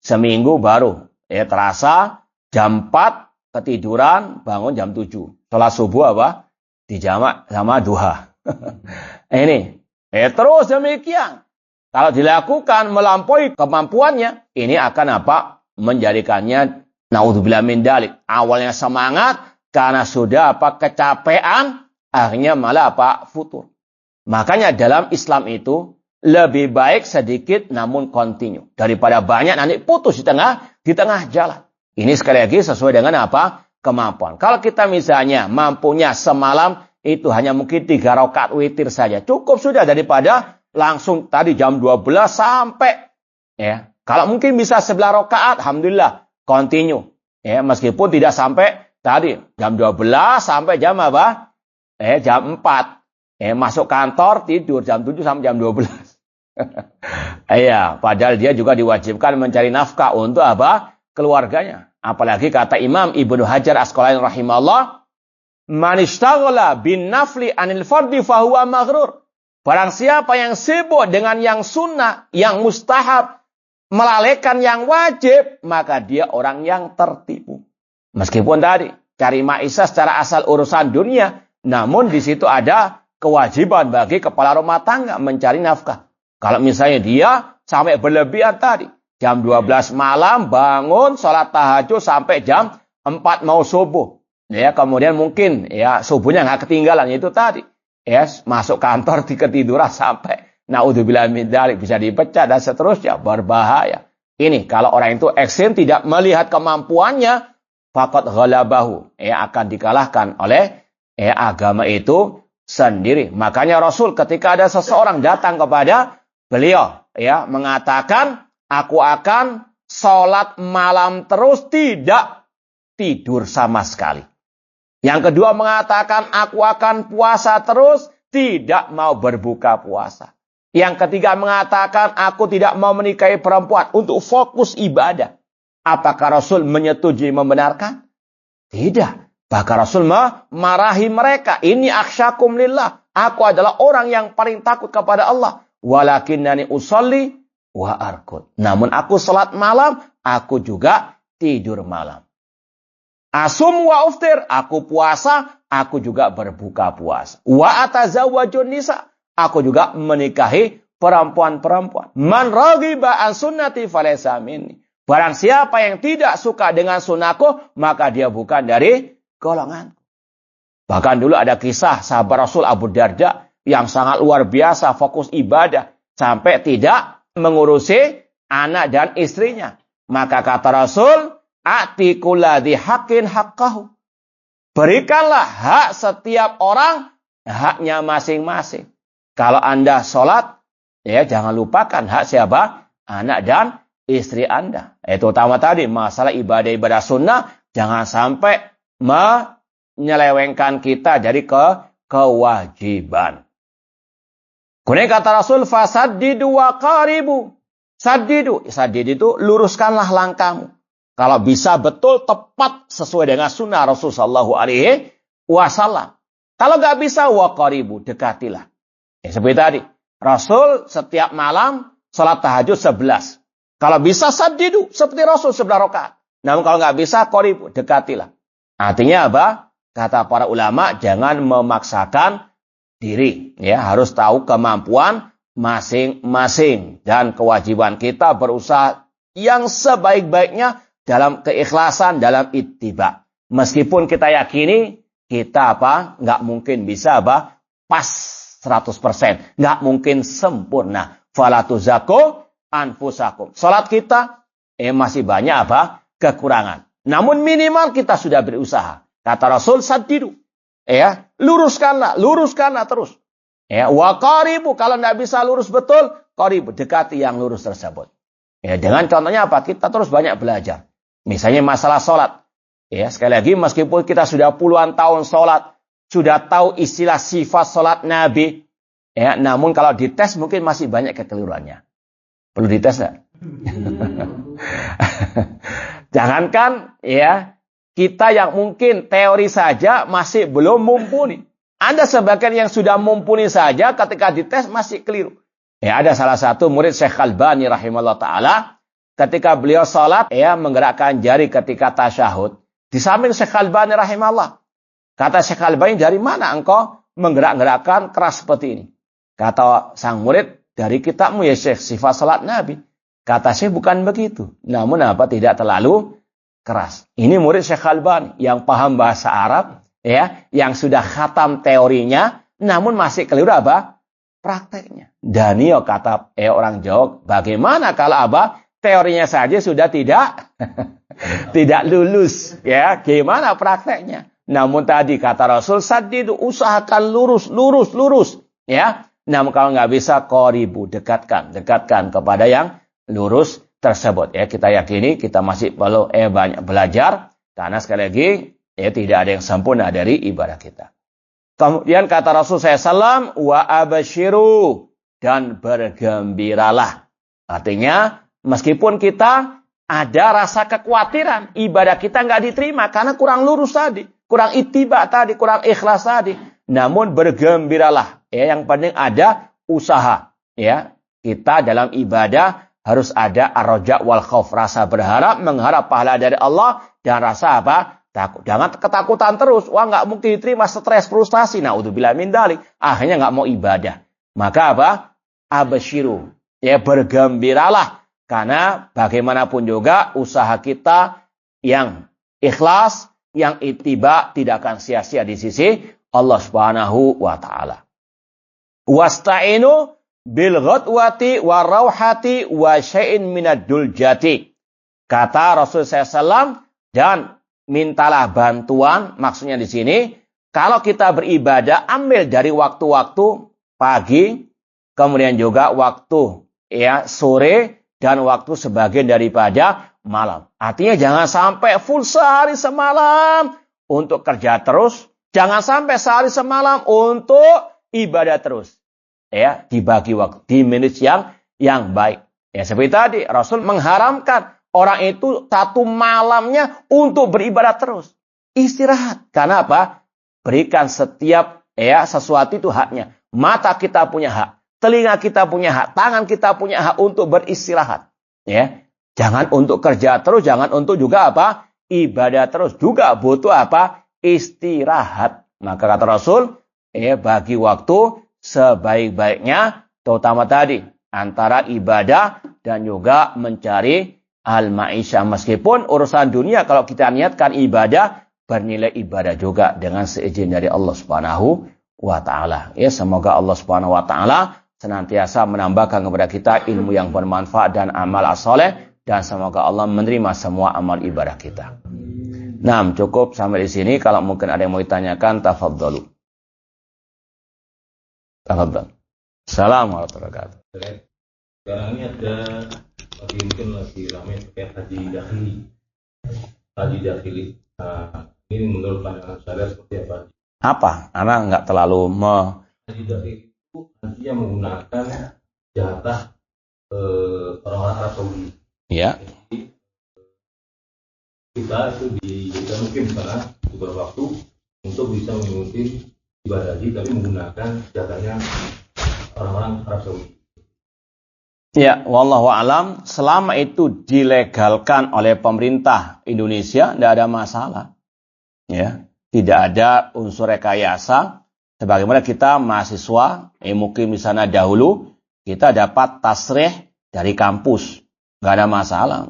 Seminggu baru terasa jam 4 ketiduran, bangun jam 7. Sholat subuh apa? Dijamak sama duha. Ini. Terus demikian. Kalau dilakukan melampaui kemampuannya, ini akan apa? Menjadikannya naudzubillah min dzalik. Awalnya semangat karena sudah kecapean, akhirnya malah futur. Makanya dalam Islam itu lebih baik sedikit namun continue daripada banyak nanti putus di tengah jalan. Ini sekali lagi sesuai dengan kemampuan. Kalau kita misalnya mampunya semalam itu hanya mungkin 3 rakaat witir saja, cukup sudah daripada langsung tadi jam 12 sampai Kalau mungkin bisa 11 rakaat, alhamdulillah continue. Meskipun tidak sampai tadi jam 12 sampai jam jam 4. Masuk kantor tidur jam 7 sampai jam 12. Padahal dia juga diwajibkan mencari nafkah untuk keluarganya. Apalagi kata Imam Ibnu Hajar Asqalani rahimahullah, man ishtaghala bin nafli anil fardi fahuwa maghrur. Barang siapa yang sibuk dengan yang sunnah, yang mustahab, melalaikan yang wajib, maka dia orang yang tertipu. Meskipun tadi cari maisha secara asal urusan dunia, namun di situ ada kewajiban bagi kepala rumah tangga mencari nafkah. Kalau misalnya dia sampai berlebihan tadi, jam 12 malam bangun sholat tahajud sampai jam 4 mau subuh. Kemudian mungkin subuhnya nggak ketinggalan, itu tadi. Masuk kantor di ketiduran sampai naudzubillah min dzalik, bisa dipecat dan seterusnya, berbahaya. Ini kalau orang itu ekstrim tidak melihat kemampuannya, faqad ghalabahu, akan dikalahkan oleh agama itu sendiri. Makanya Rasul ketika ada seseorang datang kepada beliau, mengatakan, aku akan sholat malam terus, tidak tidur sama sekali. Yang kedua mengatakan aku akan puasa terus, tidak mau berbuka puasa. Yang ketiga mengatakan aku tidak mau menikahi perempuan untuk fokus ibadah. Apakah Rasul menyetujui membenarkan? Tidak. Bahkan Rasul marahi mereka. Ini akhsyakum lillah. Aku adalah orang yang paling takut kepada Allah. Walakinnani usolli wa arkud. Namun aku salat malam, aku juga tidur malam. Asum wa uftir, aku puasa, aku juga berbuka puasa. Wa atazawwajun nisa, aku juga menikahi perempuan-perempuan. Man raghiba an sunnati falaysa minni. Barang siapa yang tidak suka dengan sunnahku, maka dia bukan dari golongan. Bahkan dulu ada kisah sahabat Rasul Abu Darda yang sangat luar biasa fokus ibadah sampai tidak mengurusi anak dan istrinya. Maka kata Rasul, ati kulladzi haqqin haqqahu. Berikanlah hak setiap orang haknya masing-masing. Kalau Anda sholat, ya jangan lupakan hak siapa? Anak dan istri Anda. Itu utama tadi masalah ibadah-ibadah sunnah, jangan sampai menyelewengkan kita dari kewajiban. Kemudian kata Rasul, fasaddidu wa qaribu. Saddidu itu luruskanlah langkahmu. Kalau bisa betul tepat sesuai dengan sunnah Rasul sallallahu alaihi wasallam. Kalau nggak bisa wa qaribu, dekatilah. Seperti tadi, Rasul setiap malam salat tahajud 11. Kalau bisa saddidu seperti Rasul 11 rakaat. Namun kalau nggak bisa qaribu, dekatilah. Artinya apa? Kata para ulama, jangan memaksakan diri. Ya, harus tahu kemampuan masing-masing dan kewajiban kita berusaha yang sebaik-baiknya dalam keikhlasan, dalam ittiba. Meskipun kita yakini kita nggak mungkin bisa pas 100%, nggak mungkin sempurna. Fala tuzaku anfusakum. Salat kita masih banyak kekurangan. Namun minimal kita sudah berusaha. Kata Rasul saddidu. Luruskanlah terus. Wa qaribu, kalau tidak bisa lurus betul, qaribu, dekati yang lurus tersebut. Dengan contohnya apa? Kita terus banyak belajar. Misalnya masalah sholat. Sekali lagi, meskipun kita sudah puluhan tahun sholat, sudah tahu istilah sifat sholat Nabi, namun kalau dites mungkin masih banyak kekeliruannya. Perlu dites nggak? Jangankan kita yang mungkin teori saja masih belum mumpuni. Ada sebagian yang sudah mumpuni saja ketika dites masih keliru. Ada salah satu murid Syekh Albani rahimahullah ta'ala. Ketika beliau sholat, menggerakkan jari ketika tasyahud. Di samping Syekh Albani rahimahullah. Kata Syekh Albani, dari mana engkau menggerak-gerakkan keras seperti ini? Kata sang murid, dari kitabmu ya Syekh, sifat sholat Nabi. Kata Syekh, bukan begitu. Namun tidak terlalu keras. Ini murid Syekh Albani yang paham bahasa Arab. Yang sudah khatam teorinya, namun masih keliru prakteknya. Danio kata orang Jawa, bagaimana kalau teorinya saja sudah tidak lulus, gimana prakteknya? Namun tadi kata Rasul saddidu, usahakan lurus, namun kalau nggak bisa qaribu, dekatkan kepada yang lurus tersebut. Kita yakini kita masih perlu banyak belajar, karena sekali lagi tidak ada yang sempurna dari ibadah kita. Kemudian kata Rasul SAW, wa abashiru, dan bergembiralah. Artinya, meskipun kita ada rasa kekhawatiran, ibadah kita nggak diterima karena kurang lurus tadi, kurang ittiba tadi, kurang ikhlas tadi. Namun bergembiralah. Yang penting ada usaha. Kita dalam ibadah harus ada ar-raja wal khauf, rasa berharap, mengharap pahala dari Allah, dan rasa takut. Jangan ketakutan terus. Wah, nggak mungkin diterima, stres, frustasi. Naudzubillah min dzalik. Akhirnya nggak mau ibadah. Maka abasyiru. Bergembiralah. Karena bagaimanapun juga usaha kita yang ikhlas, yang ittiba tidak akan sia-sia di sisi Allah Subhanahu wa taala. Wasta'inu bil ghadwati wa rauhati wa syai'in minad duljati. Kata Rasul SAW, dan mintalah bantuan, maksudnya di sini, kalau kita beribadah, ambil dari waktu-waktu pagi, kemudian juga waktu sore, dan waktu sebagian daripada malam. Artinya jangan sampai full sehari semalam, untuk kerja terus. Jangan sampai sehari semalam untuk ibadah terus. Ya, dibagi waktu, di manage yang baik. Ya, seperti tadi, Rasul mengharamkan orang itu satu malamnya untuk beribadah terus. Istirahat. Karena apa? Berikan setiap sesuatu itu haknya. Mata kita punya hak. Telinga kita punya hak. Tangan kita punya hak untuk beristirahat. Ya. Jangan untuk kerja terus. Jangan untuk juga apa? Ibadah terus. Juga butuh apa? Istirahat. Maka kata Rasul, bagi waktu sebaik-baiknya. Terutama tadi. Antara ibadah dan juga mencari al-ma'isyah. Meskipun urusan dunia kalau kita niatkan ibadah, bernilai ibadah juga dengan seizin dari Allah Subhanahu wa ta'ala. Ya, semoga Allah Subhanahu wa ta'ala senantiasa menambahkan kepada kita ilmu yang bermanfaat dan amal as-soleh, dan semoga Allah menerima semua amal ibadah kita. Nah, cukup sampai di sini. Kalau mungkin ada yang mau ditanyakan, tafadhalu. Tafadhal. Assalamualaikum warahmatullahi wabarakatuh. Sekarang ini ada mungkin lagi ramai terkait haji dakhili. Haji dakhili. Ini menurut pandangan saya seperti apa? Apa? Karena nggak terlalu Haji dakhili itu nantinya menggunakan jatah orang-orang Arab Saudi. Ya. Jadi, kita itu dijadikan mungkin sana beberapa waktu untuk bisa mengikuti ibadah haji, tapi menggunakan jatahnya orang-orang Arab Saudi. Ya, wallahu alam, selama itu dilegalkan oleh pemerintah Indonesia, tidak ada masalah. Ya, tidak ada unsur rekayasa. Sebagaimana kita mahasiswa, mungkin di sana dahulu, kita dapat tasrih dari kampus. Nggak ada masalah.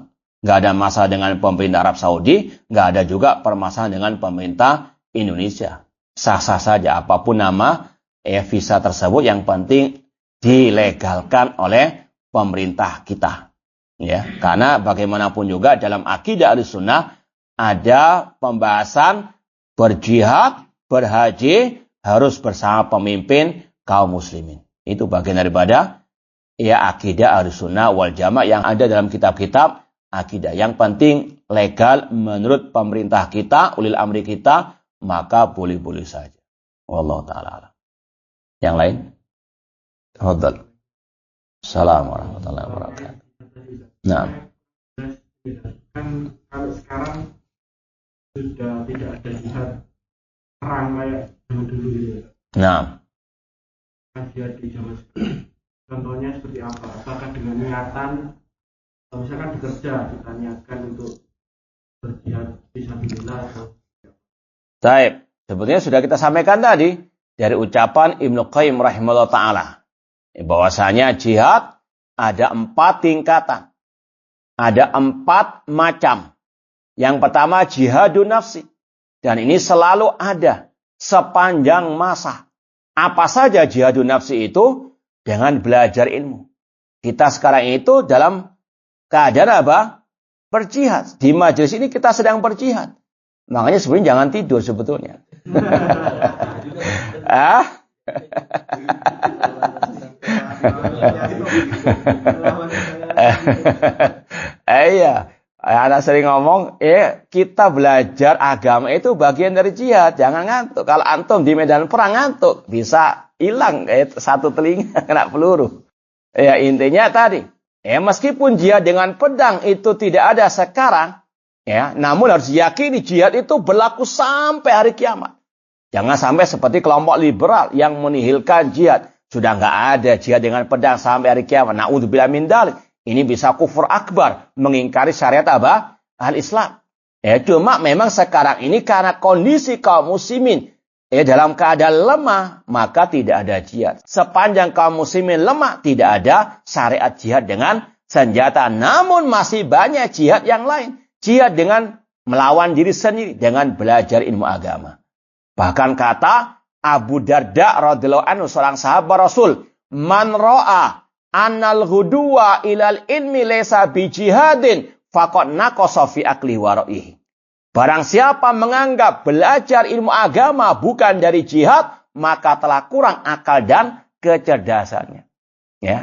Nggak ada masalah dengan pemerintah Arab Saudi, nggak ada juga permasalahan dengan pemerintah Indonesia. Sah-sah saja, apapun nama visa tersebut, yang penting dilegalkan oleh pemerintah kita. Ya, karena bagaimanapun juga dalam akidah Ahlussunnah ada pembahasan berjihad, berhaji harus bersama pemimpin kaum muslimin. Itu bagian daripada akidah Ahlussunnah wal Jamaah yang ada dalam kitab-kitab akidah. Yang penting legal menurut pemerintah kita, ulil amri kita, maka boleh-boleh saja. Wallahu taala. Yang lain? Tafadhal. Assalamualaikum warahmatullahi wabarakatuh. Nah, kan kalau sekarang sudah tidak ada jihad perang kayak dulu gitu. Nah, Jihad di zaman sekarang. Contohnya seperti apa? Apakah dengan niatan, atau misalkan bekerja kita niatkan untuk berjihad fisabilillah atau? baik. Sebetulnya sudah kita sampaikan tadi dari ucapan Ibnu Qayyim rahimahullah taala. Bahwasanya jihad ada 4 tingkatan. Ada 4 macam. Yang pertama jihadun nafsi. Dan ini selalu ada sepanjang masa. Apa saja jihadun nafsi itu? Dengan belajar ilmu. Kita sekarang itu dalam keadaan apa? Berjihad. Di majelis ini kita sedang berjihad. Makanya sebenarnya jangan tidur sebetulnya. Iya, anak sering ngomong, kita belajar agama itu bagian dari jihad, jangan ngantuk. Kalau antum di medan perang ngantuk, bisa hilang satu telinga kena peluru. Ya, intinya tadi, meskipun jihad dengan pedang itu tidak ada sekarang, namun harus diyakini jihad itu berlaku sampai hari kiamat. Jangan sampai seperti kelompok liberal yang menihilkan jihad. Sudah nggak ada jihad dengan pedang sampai hari kiamat. Na'udzubillah min dzalik. Ini bisa kufur akbar, mengingkari syariat apa? Al-Islam. Cuma memang sekarang ini karena kondisi kaum muslimin dalam keadaan lemah, maka tidak ada jihad. Sepanjang kaum muslimin lemah, tidak ada syariat jihad dengan senjata. Namun masih banyak jihad yang lain. Jihad dengan melawan diri sendiri, dengan belajar ilmu agama. Bahkan kata Abu Darda radhiyallahu anhu, seorang sahabat Rasul, "Man ra'a annal huduwa ilal ilmi laysa bi jihadin faqad naqasa fi aqli wa ra'ihi." Barang siapa menganggap belajar ilmu agama bukan dari jihad, maka telah kurang akal dan kecerdasannya.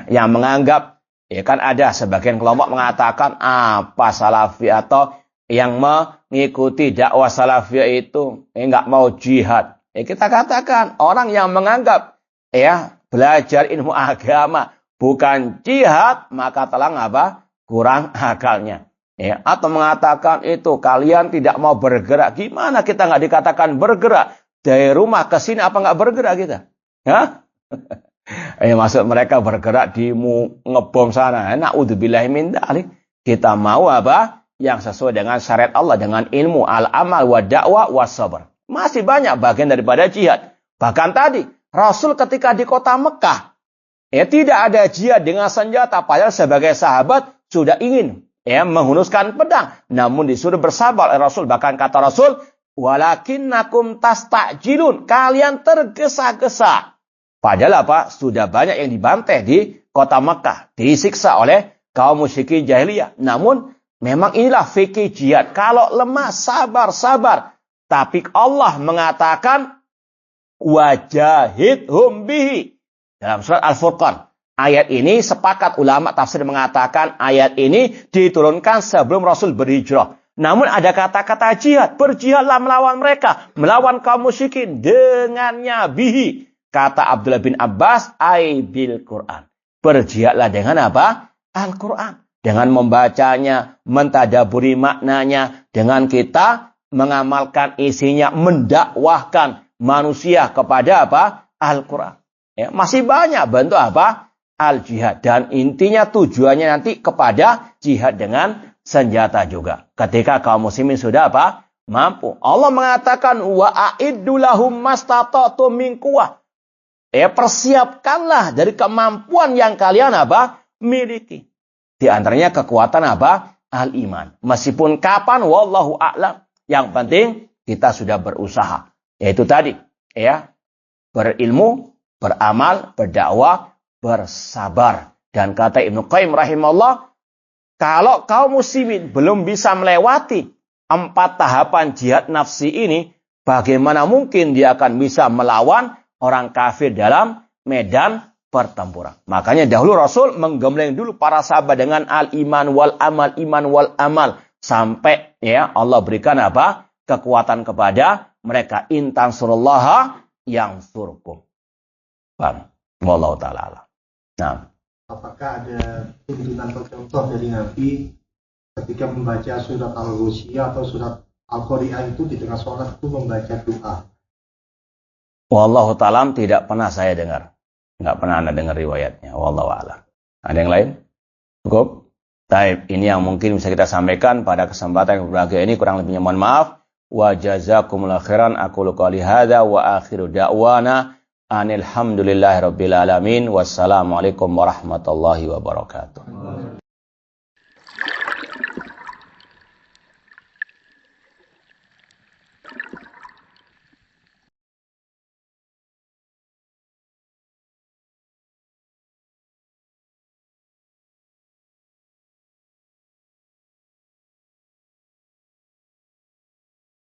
Yang menganggap, kan ada sebagian kelompok mengatakan apa salafi atau yang mengikuti dakwah salafiyah itu nggak mau jihad. Kita katakan orang yang menganggap belajar ilmu agama bukan jihad, maka telah kurang akalnya. Atau mengatakan itu kalian tidak mau bergerak. Gimana kita nggak dikatakan bergerak? Dari rumah ke sini apa nggak bergerak kita? Maksud mereka bergerak di ngebom sana. Na'udzubillahi min dzalik. Kita mau yang sesuai dengan syariat Allah, dengan ilmu, al-amal, wa da'wah, wa sabar. Masih banyak bagian daripada jihad. Bahkan tadi, Rasul ketika di kota Mekah, tidak ada jihad dengan senjata. Padahal sebagai sahabat sudah ingin menghunuskan pedang. Namun disuruh bersabar oleh Rasul. Bahkan kata Rasul, walakinnakum tastajilun. Kalian tergesa-gesa. Padahal sudah banyak yang dibantai di kota Mekah. Disiksa oleh kaum musyrikin jahiliyah. Namun memang inilah fikih jihad. Kalau lemah, sabar. Tapi Allah mengatakan, wajahidhum bihi. Dalam surat Al-Furqan. Ayat ini sepakat ulama tafsir mengatakan ayat ini diturunkan sebelum Rasul berhijrah. Namun ada kata-kata jihad. Berjihadlah melawan mereka. Melawan kaum musyrikin. Dengannya bihi. Kata Abdullah bin Abbas, bil Quran. Berjihadlah dengan Al-Quran. Dengan membacanya, mentadaburi maknanya. Dengan kita mengamalkan isinya. Mendakwahkan manusia kepada Al-Quran. Masih banyak bentuk al-jihad. Dan intinya tujuannya nanti kepada jihad dengan senjata juga. Ketika kaum muslimin sudah mampu. Allah mengatakan wa a'iddu lahum mastata'tum min quwwah. Persiapkanlah dari kemampuan yang kalian miliki. Di antaranya kekuatan al-iman. Meskipun kapan wallahu a'lam. Yang penting kita sudah berusaha. Yaitu tadi berilmu, beramal, berdakwah, bersabar. Dan kata Ibnu Qayyim rahimahullah, kalau kaum muslimin belum bisa melewati 4 tahapan jihad nafsi ini, bagaimana mungkin dia akan bisa melawan orang kafir dalam medan pertempuran. Makanya dahulu Rasul menggembleng dulu para sahabat dengan al-iman wal amal, iman wal amal. Sampai Allah berikan kekuatan kepada mereka. Intan surullaha yang surkum. Wallahu ta'ala. Nah. Apakah ada tuntunan atau contoh dari Nabi ketika membaca surat Al-Ghasyiyah atau surat Al-Qari'ah itu di tengah sholat itu membaca doa? Wallahu ta'ala tidak pernah saya dengar. Nggak pernah Anda dengar riwayatnya. Wallahu a'lam. Ada yang lain? Cukup? Baik, ini yang mungkin bisa kita sampaikan pada kesempatan yang berbahagia ini. Kurang lebihnya mohon maaf. Wa jazakumullahu khairan. Aqulu qouli hadza wa akhiru da'wana Alhamdulillahirabbil alamin. Wassalamualaikum warahmatullahi wabarakatuh.